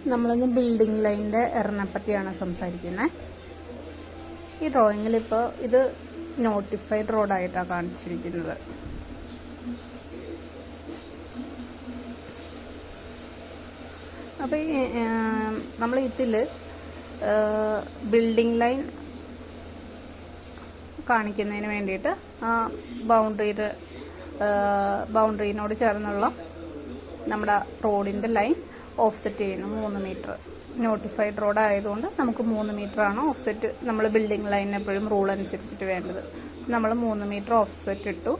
നമ്മളിന്ന് ബിൽഡിംഗ് ലൈനിൻ്റെ എററിനെ പറ്റിയാണ് സംസാരിക്കുന്നത്. ഈ ഡ്രോയിങ്ങിൽ ഇപ്പോൾ ഇത് നോട്ടിഫൈഡ് റോഡായിട്ടാണ് കാണിച്ചിരിക്കുന്നത്. അപ്പോൾ ഈ നമ്മൾ ഇതിൽ ബിൽഡിംഗ് ലൈൻ കാണിക്കുന്നതിന് വേണ്ടിയിട്ട് ബൗണ്ടറിനോട് ചേർന്നുള്ള നമ്മുടെ റോഡിൻ്റെ ലൈൻ ഓഫ്സെറ്റ് ചെയ്യുന്നു 3 മീറ്റർ. നോട്ടിഫൈഡ് റോഡ് ആയതുകൊണ്ട് നമുക്ക് 3 മീറ്ററാണ് ഓഫ്സെറ്റ്. നമ്മൾ ബിൽഡിംഗ് ലൈനിന് എപ്പോഴും റൂൾ അനുസരിച്ചിട്ട് വേണ്ടത്. നമ്മൾ 3 മീറ്റർ ഓഫ്സെറ്റ് ഇട്ടു.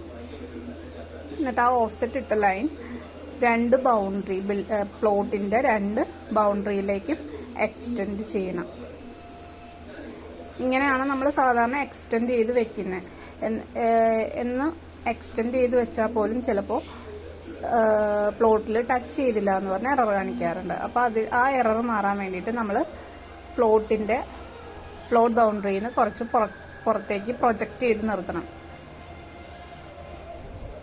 എന്നിട്ട് ആ ഓഫ്സെറ്റ് ഇട്ട ലൈൻ 2 ബൗണ്ടറി പ്ലോട്ടിൻ്റെ 2 ബൗണ്ടറിയിലേക്കും എക്സ്റ്റെൻഡ് ചെയ്യണം. ഇങ്ങനെയാണ് നമ്മൾ സാധാരണ എക്സ്റ്റെൻഡ് ചെയ്ത് വെക്കുന്നത്. എന്ന് എക്സ്റ്റെൻഡ് ചെയ്ത് വെച്ചാൽ പോലും ചിലപ്പോൾ പ്ലോട്ടിൽ ടച്ച് ചെയ്തില്ല എന്ന് പറഞ്ഞാൽ എറർ കാണിക്കാറുണ്ട്. അപ്പോൾ ആ എറർ മാറാൻ വേണ്ടിയിട്ട് നമ്മൾ പ്ലോട്ട് ബൗണ്ടറിയിൽ നിന്ന് കുറച്ച് പുറത്തേക്ക് പ്രൊജക്റ്റ് ചെയ്ത് നിർത്തണം.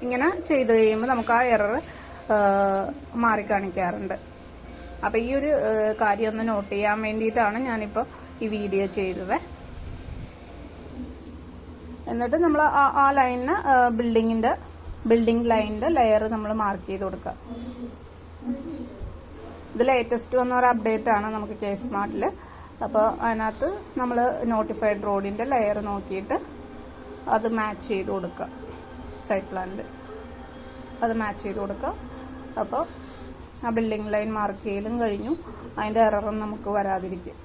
ഇങ്ങനെ ചെയ്ത് കഴിയുമ്പോൾ നമുക്ക് ആ എറർ മാറിക്കാണിക്കാറുണ്ട്. അപ്പോൾ ഈ ഒരു കാര്യം ഒന്ന് നോട്ട് ചെയ്യാൻ വേണ്ടിയിട്ടാണ് ഞാനിപ്പോൾ ഈ വീഡിയോ ചെയ്തത്. എന്നിട്ട് നമ്മൾ ആ ലൈനിന് ബിൽഡിംഗ് ലൈനിന്റെ ലെയർ നമ്മൾ മാർക്ക് ചെയ്ത് കൊടുക്കുക. ഇത് ലേറ്റസ്റ്റ് വന്ന ഒരു അപ്ഡേറ്റ് ആണ് നമുക്ക് K-Smart. അപ്പോൾ അതിനകത്ത് നമ്മൾ നോട്ടിഫൈഡ് റോഡിന്റെ ലെയർ നോക്കിയിട്ട് അത് മാച്ച് ചെയ്ത് കൊടുക്കുക. സൈറ്റ് പ്ലാനിൽ അത് മാച്ച് ചെയ്ത് കൊടുക്കുക. അപ്പോൾ ആ ബിൽഡിംഗ് ലൈൻ മാർക്ക് ചെയ്യലും കഴിഞ്ഞു. അതിന്റെ എററും നമുക്ക് വരാതിരിക്കും.